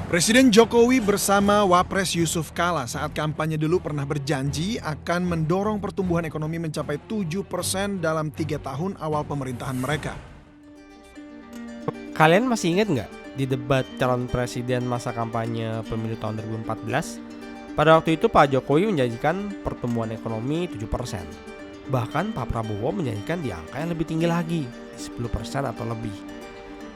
Presiden Jokowi bersama Wapres Yusuf Kala saat kampanye dulu pernah berjanji akan mendorong pertumbuhan ekonomi mencapai 7% dalam 3 tahun awal pemerintahan mereka. Kalian masih ingat nggak di debat calon presiden masa kampanye pemilu tahun 2014? Pada waktu itu Pak Jokowi menjanjikan pertumbuhan ekonomi 7%. Bahkan Pak Prabowo menjanjikan di angka yang lebih tinggi lagi, di 10% atau lebih.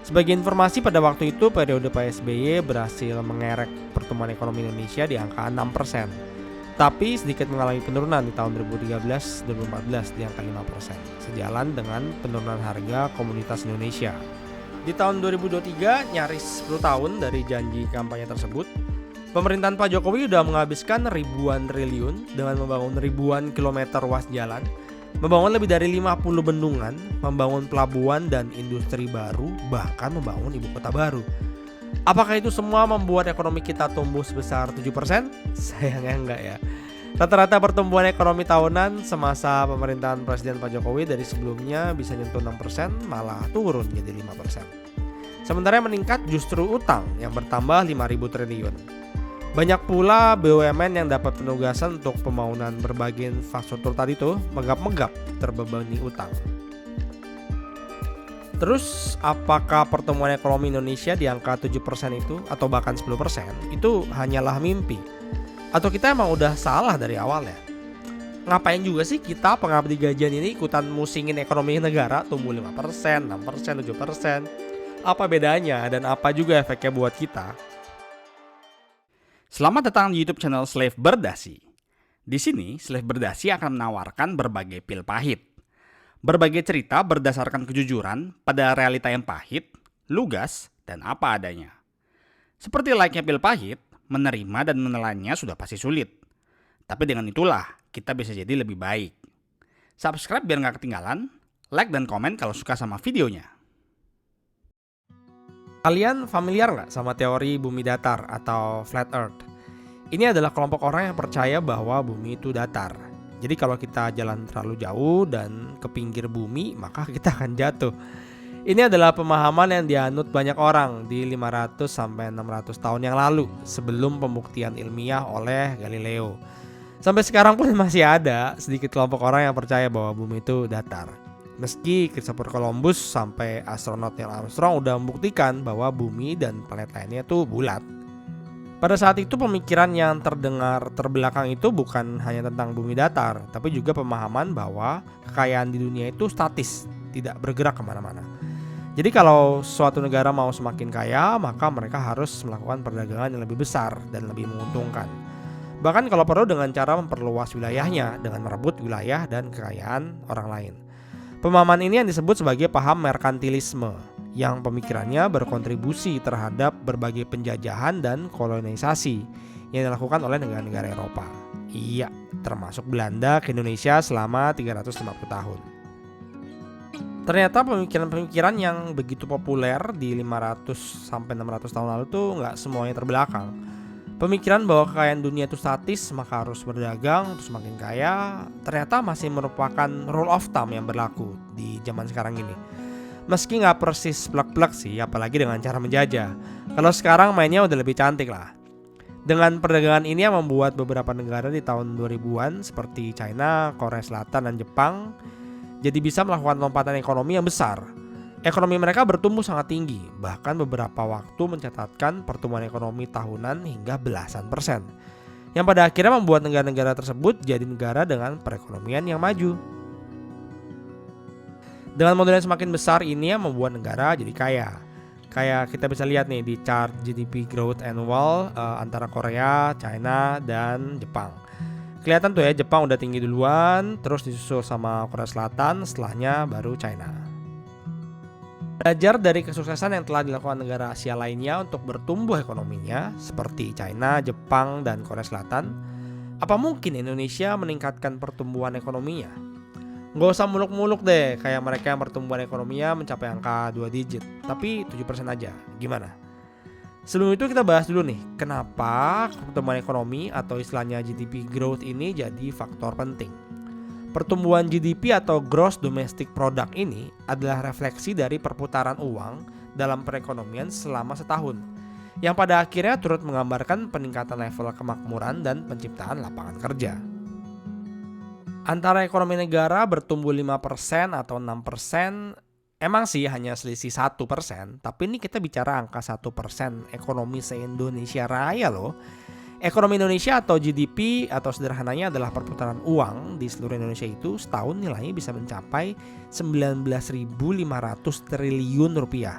Sebagai informasi, pada waktu itu periode Pak SBY berhasil mengerek pertumbuhan ekonomi Indonesia di angka 6%. Tapi sedikit mengalami penurunan di tahun 2013-2014 di angka 5%, sejalan dengan penurunan harga komoditas Indonesia. Di tahun 2023, nyaris 10 tahun dari janji kampanye tersebut, pemerintahan Pak Jokowi sudah menghabiskan ribuan triliun dengan membangun ribuan kilometer ruas jalan, membangun lebih dari 50 bendungan, membangun pelabuhan dan industri baru, bahkan membangun ibu kota baru. Apakah itu semua membuat ekonomi kita tumbuh sebesar 7%? Sayangnya enggak ya. Rata-rata pertumbuhan ekonomi tahunan semasa pemerintahan Presiden Pak Jokowi dari sebelumnya bisa nyentuh 6%, malah turun jadi 5%. Sementara yang meningkat justru utang yang bertambah 5.000 triliun. Banyak pula BUMN yang dapat penugasan untuk pembangunan berbagai infrastruktur tadi tuh megap-megap terbebani utang. Terus apakah pertumbuhan ekonomi Indonesia di angka 7% itu atau bahkan 10% itu hanyalah mimpi? Atau kita emang udah salah dari awal ya? Ngapain juga sih kita pengabdi gajian ini ikutan musingin ekonomi negara tumbuh 5%, 6%, 7%? Apa bedanya dan apa juga efeknya buat kita? Selamat datang di YouTube channel Slave Berdasi. Di sini, Slave Berdasi akan menawarkan berbagai pil pahit. Berbagai cerita berdasarkan kejujuran pada realita yang pahit, lugas, dan apa adanya. Seperti layaknya pil pahit, menerima dan menelannya sudah pasti sulit. Tapi dengan itulah, kita bisa jadi lebih baik. Subscribe biar nggak ketinggalan, like dan komen kalau suka sama videonya. Kalian familiar nggak sama teori bumi datar atau flat earth? Ini adalah kelompok orang yang percaya bahwa bumi itu datar. Jadi kalau kita jalan terlalu jauh dan ke pinggir bumi, maka kita akan jatuh. Ini adalah pemahaman yang dianut banyak orang di 500-600 tahun yang lalu sebelum pembuktian ilmiah oleh Galileo. Sampai sekarang pun masih ada sedikit kelompok orang yang percaya bahwa bumi itu datar. Meski Christopher Columbus sampai astronot Neil Armstrong udah membuktikan bahwa bumi dan planet lainnya tuh bulat. Pada saat itu pemikiran yang terdengar terbelakang itu bukan hanya tentang bumi datar, tapi juga pemahaman bahwa kekayaan di dunia itu statis, tidak bergerak kemana-mana. Jadi kalau suatu negara mau semakin kaya, maka mereka harus melakukan perdagangan yang lebih besar dan lebih menguntungkan. Bahkan kalau perlu dengan cara memperluas wilayahnya dengan merebut wilayah dan kekayaan orang lain. Pemahaman ini yang disebut sebagai paham merkantilisme, yang pemikirannya berkontribusi terhadap berbagai penjajahan dan kolonisasi yang dilakukan oleh negara-negara Eropa. Iya, termasuk Belanda ke Indonesia selama 350 tahun. Ternyata pemikiran-pemikiran yang begitu populer di 500-600 tahun lalu tuh nggak semuanya terbelakang. Pemikiran bahwa kekayaan dunia itu statis, maka harus berdagang untuk semakin kaya, ternyata masih merupakan rule of thumb yang berlaku di zaman sekarang ini. Meski nggak persis plek-plek sih, apalagi dengan cara menjajah. Kalau sekarang mainnya udah lebih cantik lah. Dengan perdagangan ini yang membuat beberapa negara di tahun 2000-an seperti China, Korea Selatan, dan Jepang jadi bisa melakukan lompatan ekonomi yang besar. Ekonomi mereka bertumbuh sangat tinggi, bahkan beberapa waktu mencatatkan pertumbuhan ekonomi tahunan hingga belasan persen. Yang pada akhirnya membuat negara-negara tersebut jadi negara dengan perekonomian yang maju. Dengan modal yang semakin besar ini yang membuat negara jadi kaya. Kayak kita bisa lihat nih di chart GDP growth annual antara Korea, China, dan Jepang. Kelihatan tuh ya, Jepang udah tinggi duluan, terus disusul sama Korea Selatan, setelahnya baru China. Belajar dari kesuksesan yang telah dilakukan negara Asia lainnya untuk bertumbuh ekonominya seperti China, Jepang, dan Korea Selatan, apa mungkin Indonesia meningkatkan pertumbuhan ekonominya? Nggak usah muluk-muluk deh kayak mereka yang pertumbuhan ekonominya mencapai angka 2 digit, tapi 7% aja. Gimana? Sebelum itu kita bahas dulu nih, kenapa pertumbuhan ekonomi atau istilahnya GDP growth ini jadi faktor penting. Pertumbuhan GDP atau Gross Domestic Product ini adalah refleksi dari perputaran uang dalam perekonomian selama setahun. yang pada akhirnya turut menggambarkan peningkatan level kemakmuran dan penciptaan lapangan kerja. Antara ekonomi negara bertumbuh 5% atau 6%, emang sih hanya selisih 1%, tapi ini kita bicara angka 1% ekonomi se-Indonesia Raya loh. Ekonomi Indonesia atau GDP atau sederhananya adalah perputaran uang di seluruh Indonesia itu setahun nilainya bisa mencapai 19.500 triliun rupiah.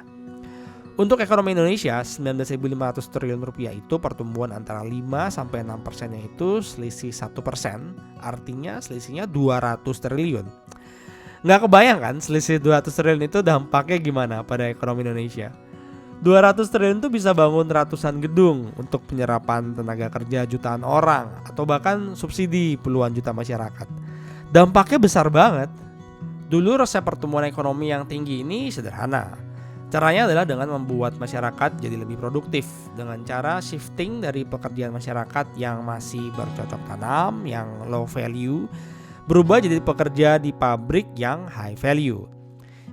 Untuk ekonomi Indonesia, 19.500 triliun rupiah itu pertumbuhan antara 5-6%-nya itu selisih 1%, artinya selisihnya 200 triliun. Nggak kebayang kan selisih 200 triliun itu dampaknya gimana pada ekonomi Indonesia? 200 triliun itu bisa bangun ratusan gedung untuk penyerapan tenaga kerja jutaan orang atau bahkan subsidi puluhan juta masyarakat. Dampaknya besar banget. Dulu resep pertumbuhan ekonomi yang tinggi ini sederhana. Caranya adalah dengan membuat masyarakat jadi lebih produktif dengan cara shifting dari pekerjaan masyarakat yang masih bercocok tanam, yang low value, berubah jadi pekerja di pabrik yang high value.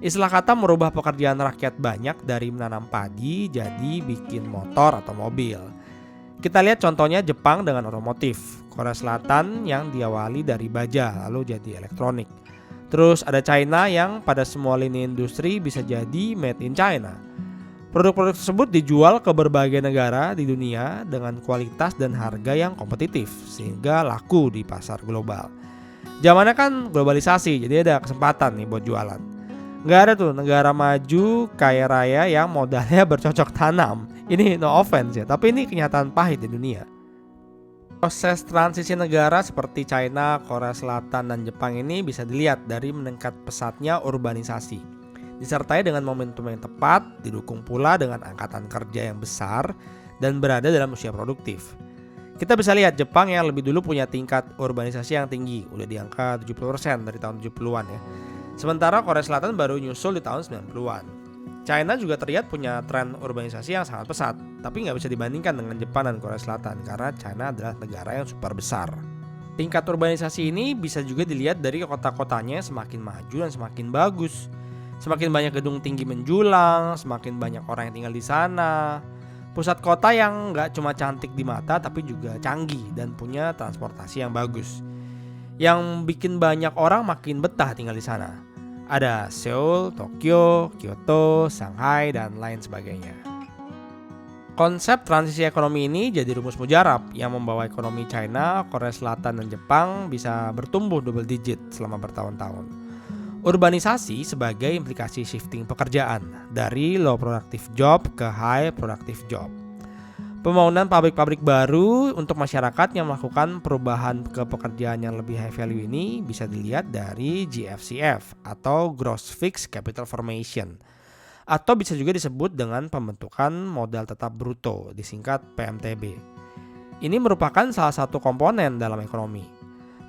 Istilah kata merubah pekerjaan rakyat banyak dari menanam padi jadi bikin motor atau mobil. Kita lihat contohnya Jepang dengan otomotif, Korea Selatan yang diawali dari baja lalu jadi elektronik. Terus ada China yang pada semua lini industri bisa jadi made in China. Produk-produk tersebut dijual ke berbagai negara di dunia dengan kualitas dan harga yang kompetitif sehingga laku di pasar global. Zamannya kan globalisasi, jadi ada kesempatan nih buat jualan. Nggak ada tuh negara maju kaya raya yang modalnya bercocok tanam. Ini no offense ya, tapi ini kenyataan pahit di dunia. Proses transisi negara seperti China, Korea Selatan, dan Jepang ini bisa dilihat dari meningkat pesatnya urbanisasi. Disertai dengan momentum yang tepat, didukung pula dengan angkatan kerja yang besar dan berada dalam usia produktif. Kita bisa lihat Jepang yang lebih dulu punya tingkat urbanisasi yang tinggi, udah di angka 70% dari tahun 70-an ya. Sementara Korea Selatan baru nyusul di tahun 90-an. China juga terlihat punya tren urbanisasi yang sangat pesat, tapi nggak bisa dibandingkan dengan Jepang dan Korea Selatan karena China adalah negara yang super besar. Tingkat urbanisasi ini bisa juga dilihat dari kota-kotanya semakin maju dan semakin bagus. Semakin banyak gedung tinggi menjulang, semakin banyak orang yang tinggal di sana. Pusat kota yang nggak cuma cantik di mata tapi juga canggih dan punya transportasi yang bagus. Yang bikin banyak orang makin betah tinggal di sana. Ada Seoul, Tokyo, Kyoto, Shanghai, dan lain sebagainya. Konsep transisi ekonomi ini jadi rumus mujarab yang membawa ekonomi China, Korea Selatan, dan Jepang bisa bertumbuh double digit selama bertahun-tahun. Urbanisasi sebagai implikasi shifting pekerjaan dari low productive job ke high productive job. Pembangunan pabrik-pabrik baru untuk masyarakat yang melakukan perubahan ke pekerjaan yang lebih high value ini bisa dilihat dari GFCF atau Gross Fixed Capital Formation, atau bisa juga disebut dengan pembentukan modal tetap bruto, disingkat PMTB. Ini merupakan salah satu komponen dalam ekonomi.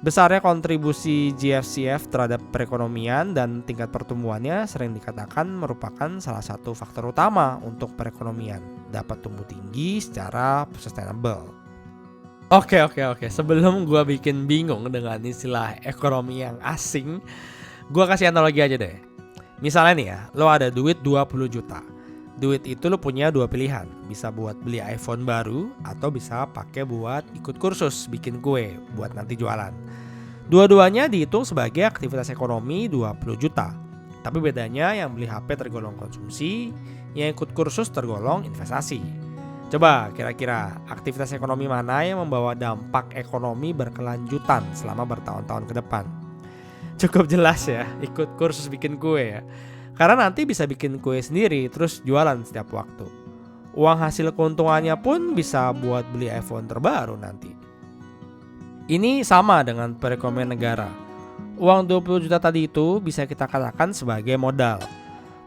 Besarnya kontribusi GFCF terhadap perekonomian dan tingkat pertumbuhannya sering dikatakan merupakan salah satu faktor utama untuk perekonomian dapat tumbuh tinggi secara sustainable. Oke. Sebelum gue bikin bingung dengan istilah ekonomi yang asing, gue kasih analogi aja deh. Misalnya nih ya, lo ada duit 20 juta. Duit itu lo punya dua pilihan. Bisa buat beli iPhone baru atau bisa pakai buat ikut kursus bikin kue buat nanti jualan. Dua-duanya dihitung sebagai aktivitas ekonomi 20 juta. Tapi bedanya yang beli HP tergolong konsumsi, yang ikut kursus tergolong investasi. Coba kira-kira aktivitas ekonomi mana yang membawa dampak ekonomi berkelanjutan selama bertahun-tahun ke depan? Cukup jelas ya, ikut kursus bikin kue ya. Karena nanti bisa bikin kue sendiri terus jualan setiap waktu. Uang hasil keuntungannya pun bisa buat beli iPhone terbaru nanti. Ini sama dengan perekonomian negara. Uang 20 juta tadi itu bisa kita katakan sebagai modal.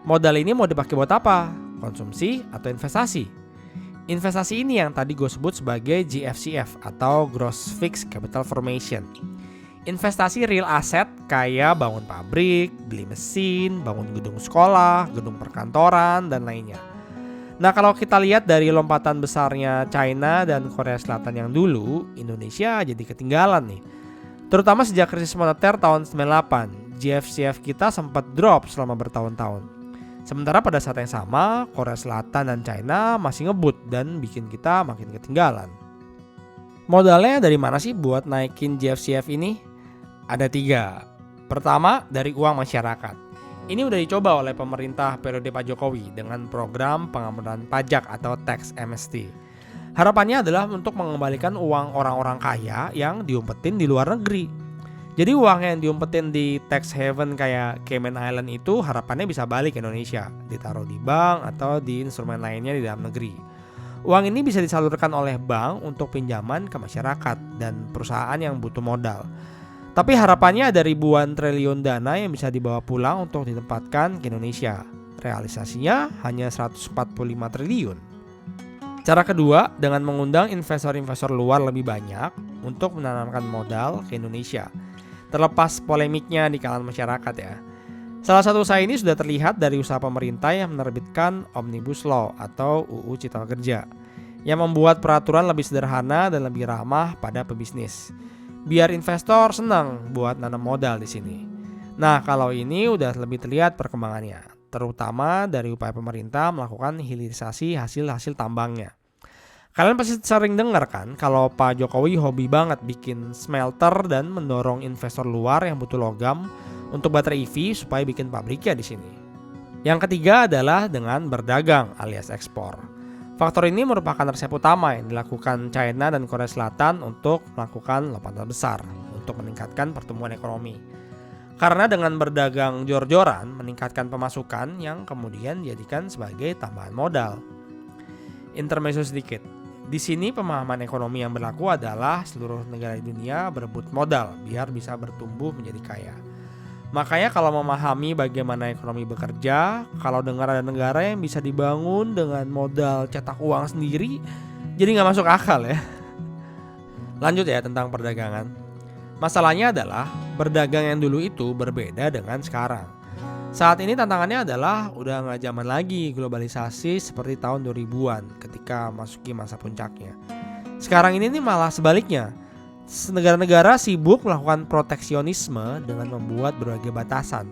Modal ini mau dipakai buat apa? Konsumsi atau investasi? Investasi ini yang tadi gue sebut sebagai GFCF atau Gross Fixed Capital Formation. Investasi real asset kayak bangun pabrik, beli mesin, bangun gedung sekolah, gedung perkantoran, dan lainnya. Nah kalau kita lihat dari lompatan besarnya China dan Korea Selatan yang dulu, Indonesia jadi ketinggalan nih. Terutama sejak krisis moneter tahun 98, GFCF kita sempat drop selama bertahun-tahun. Sementara pada saat yang sama, Korea Selatan dan China masih ngebut dan bikin kita makin ketinggalan. Modalnya dari mana sih buat naikin GFCF ini? Ada 3. Pertama, dari uang masyarakat. Ini udah dicoba oleh pemerintah periode Pak Jokowi dengan program pengampunan pajak atau tax amnesty. Harapannya adalah untuk mengembalikan uang orang-orang kaya yang diumpetin di luar negeri. Jadi uang yang diumpetin di tax haven kayak Cayman Island itu harapannya bisa balik ke Indonesia, ditaruh di bank atau di instrumen lainnya di dalam negeri. Uang ini bisa disalurkan oleh bank untuk pinjaman ke masyarakat dan perusahaan yang butuh modal. Tapi harapannya ada ribuan triliun dana yang bisa dibawa pulang untuk ditempatkan ke Indonesia. Realisasinya hanya 145 triliun. Cara kedua, dengan mengundang investor-investor luar lebih banyak untuk menanamkan modal ke Indonesia. Terlepas polemiknya di kalangan masyarakat ya. Salah satu usaha ini sudah terlihat dari usaha pemerintah yang menerbitkan Omnibus Law atau UU Cipta Kerja yang membuat peraturan lebih sederhana dan lebih ramah pada pebisnis. Biar investor senang buat nanam modal di sini. Nah, kalau ini udah lebih terlihat perkembangannya, terutama dari upaya pemerintah melakukan hilirisasi hasil-hasil tambangnya. Kalian pasti sering dengar kan kalau Pak Jokowi hobi banget bikin smelter dan mendorong investor luar yang butuh logam untuk baterai EV supaya bikin pabriknya di sini. Yang ketiga adalah dengan berdagang alias ekspor. Faktor ini merupakan resep utama yang dilakukan China dan Korea Selatan untuk melakukan lompatan besar untuk meningkatkan pertumbuhan ekonomi. Karena dengan berdagang jor-joran meningkatkan pemasukan yang kemudian dijadikan sebagai tambahan modal. Intermezzo sedikit. Di sini pemahaman ekonomi yang berlaku adalah seluruh negara di dunia berebut modal biar bisa bertumbuh menjadi kaya. Makanya kalau memahami bagaimana ekonomi bekerja, kalau dengar ada negara yang bisa dibangun dengan modal cetak uang sendiri, jadi nggak masuk akal ya. Lanjut ya tentang perdagangan. Masalahnya adalah berdagang yang dulu itu berbeda dengan sekarang. Saat ini tantangannya adalah udah nggak zaman lagi globalisasi seperti tahun 2000-an ketika masuki masa puncaknya. Sekarang ini nih malah sebaliknya. Negara-negara sibuk melakukan proteksionisme dengan membuat berbagai batasan,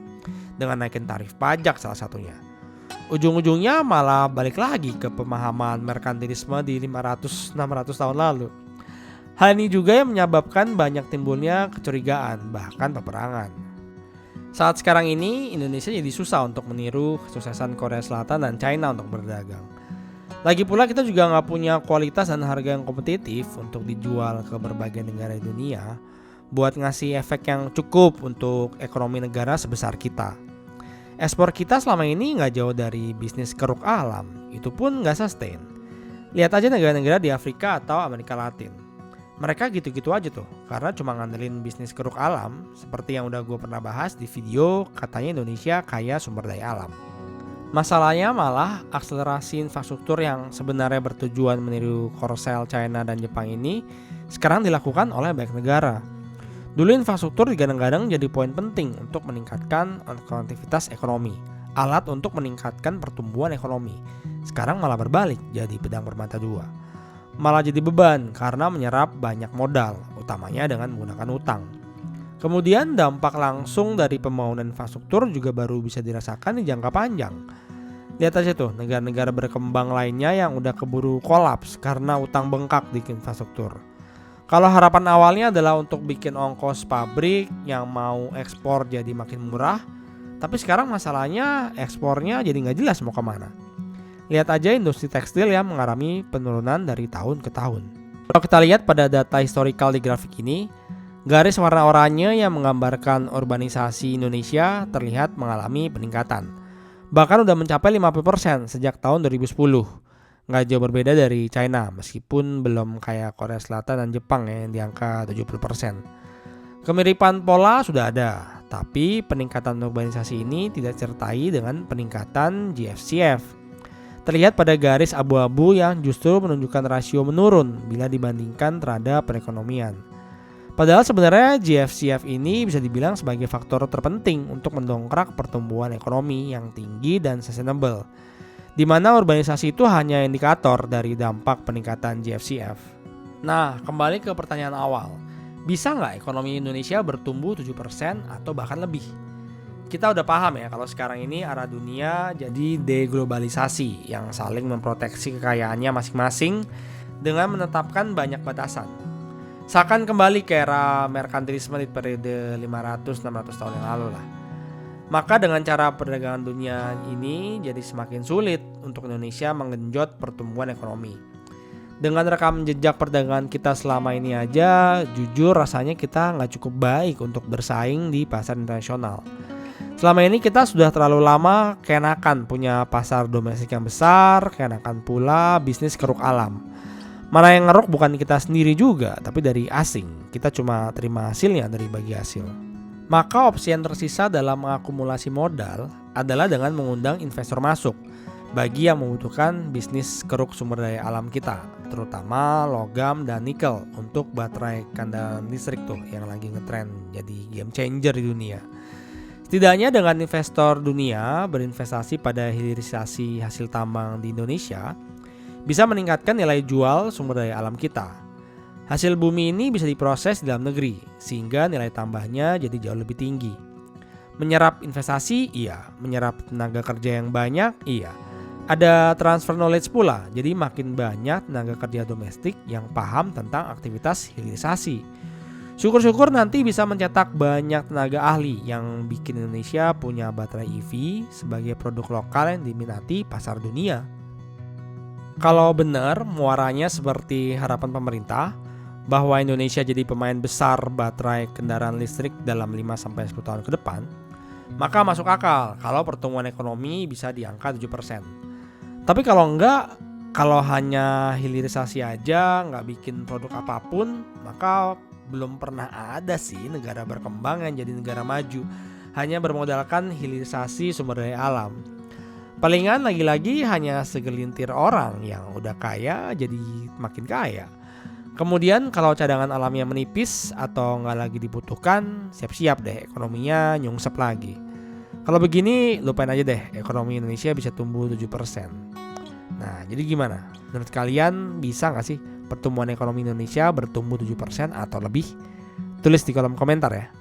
dengan naikin tarif pajak salah satunya. Ujung-ujungnya malah balik lagi ke pemahaman merkantilisme di 500-600 tahun lalu. Hal ini juga yang menyebabkan banyak timbulnya kecurigaan, bahkan peperangan. Saat sekarang ini Indonesia jadi susah untuk meniru kesuksesan Korea Selatan dan China untuk berdagang. Lagi pula kita juga nggak punya kualitas dan harga yang kompetitif untuk dijual ke berbagai negara di dunia buat ngasih efek yang cukup untuk ekonomi negara sebesar kita. Ekspor kita selama ini nggak jauh dari bisnis keruk alam, itu pun nggak sustain. Lihat aja negara-negara di Afrika atau Amerika Latin. Mereka gitu-gitu aja tuh, karena cuma ngandelin bisnis keruk alam seperti yang udah gue pernah bahas di video katanya Indonesia kaya sumber daya alam. Masalahnya malah akselerasi infrastruktur yang sebenarnya bertujuan meniru Korsel, China, dan Jepang ini sekarang dilakukan oleh banyak negara. Dulu infrastruktur digadang-gadang jadi poin penting untuk meningkatkan konektivitas ekonomi, alat untuk meningkatkan pertumbuhan ekonomi. Sekarang malah berbalik jadi pedang bermata dua. Malah jadi beban karena menyerap banyak modal, utamanya dengan menggunakan utang. Kemudian dampak langsung dari pembangunan infrastruktur juga baru bisa dirasakan di jangka panjang. Lihat aja tuh negara-negara berkembang lainnya yang udah keburu kolaps karena utang bengkak di infrastruktur. Kalau harapan awalnya adalah untuk bikin ongkos pabrik yang mau ekspor jadi makin murah, tapi sekarang masalahnya ekspornya jadi nggak jelas mau kemana. Lihat aja industri tekstil yang mengalami penurunan dari tahun ke tahun. Kalau kita lihat pada data historikal di grafik ini, garis warna oranye yang menggambarkan urbanisasi Indonesia terlihat mengalami peningkatan. Bahkan udah mencapai 50% sejak tahun 2010. Nggak jauh berbeda dari China, meskipun belum kayak Korea Selatan dan Jepang ya, yang di angka 70%. Kemiripan pola sudah ada, tapi peningkatan urbanisasi ini tidak disertai dengan peningkatan GFCF. Terlihat pada garis abu-abu yang justru menunjukkan rasio menurun bila dibandingkan terhadap perekonomian. Padahal sebenarnya GFCF ini bisa dibilang sebagai faktor terpenting untuk mendongkrak pertumbuhan ekonomi yang tinggi dan sustainable, di mana urbanisasi itu hanya indikator dari dampak peningkatan GFCF. Nah, kembali ke pertanyaan awal, bisa nggak ekonomi Indonesia bertumbuh 7% atau bahkan lebih? kita udah paham ya kalau sekarang ini arah dunia jadi deglobalisasi yang saling memproteksi kekayaannya masing-masing dengan menetapkan banyak batasan. Seakan kembali ke era merkantilisme di periode 500-600 tahun yang lalu lah. Maka dengan cara perdagangan dunia ini jadi semakin sulit untuk Indonesia menggenjot pertumbuhan ekonomi. Dengan rekam jejak perdagangan kita selama ini aja, jujur rasanya kita nggak cukup baik untuk bersaing di pasar internasional. Selama ini kita sudah terlalu lama keenakan punya pasar domestik yang besar, keenakan pula bisnis keruk alam. Mana yang ngeruk bukan kita sendiri juga, tapi dari asing. Kita cuma terima hasilnya dari bagi hasil. Maka opsi yang tersisa dalam mengakumulasi modal adalah dengan mengundang investor masuk bagi yang membutuhkan bisnis keruk sumber daya alam kita, terutama logam dan nikel untuk baterai kendaraan listrik tuh yang lagi ngetren jadi game changer di dunia. Setidaknya dengan investor dunia berinvestasi pada hilirisasi hasil tambang di Indonesia bisa meningkatkan nilai jual sumber daya alam kita. Hasil bumi ini bisa diproses di dalam negeri sehingga nilai tambahnya jadi jauh lebih tinggi. Menyerap investasi, iya. Menyerap tenaga kerja yang banyak, iya. Ada transfer knowledge pula, jadi makin banyak tenaga kerja domestik yang paham tentang aktivitas hilirisasi. Syukur-syukur nanti bisa mencetak banyak tenaga ahli yang bikin Indonesia punya baterai EV sebagai produk lokal yang diminati pasar dunia. Kalau benar muaranya seperti harapan pemerintah bahwa Indonesia jadi pemain besar baterai kendaraan listrik dalam 5-10 tahun ke depan, maka masuk akal kalau pertumbuhan ekonomi bisa di angka 7%. Tapi kalau enggak, kalau hanya hilirisasi aja, nggak bikin produk apapun, maka belum pernah ada sih negara berkembang yang jadi negara maju hanya bermodalkan hilirisasi sumber daya alam. Palingan lagi-lagi hanya segelintir orang yang udah kaya jadi makin kaya. Kemudian kalau cadangan alamnya menipis atau nggak lagi dibutuhkan, siap-siap deh ekonominya nyungsep lagi. Kalau begini lupain aja deh ekonomi Indonesia bisa tumbuh 7%. Nah jadi gimana? Menurut kalian bisa nggak sih pertumbuhan ekonomi Indonesia bertumbuh 7% atau lebih? Tulis di kolom komentar ya.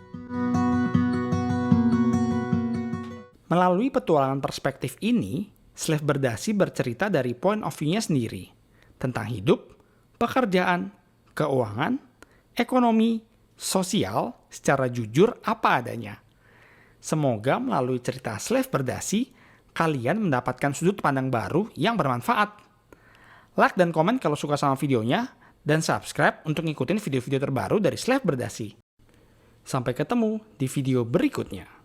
Melalui petualangan perspektif ini, Slave Berdasi bercerita dari point of view-nya sendiri tentang hidup, pekerjaan, keuangan, ekonomi, sosial secara jujur apa adanya. Semoga melalui cerita Slave Berdasi, kalian mendapatkan sudut pandang baru yang bermanfaat. Like dan komen kalau suka sama videonya, dan subscribe untuk ngikutin video-video terbaru dari Slave Berdasi. Sampai ketemu di video berikutnya.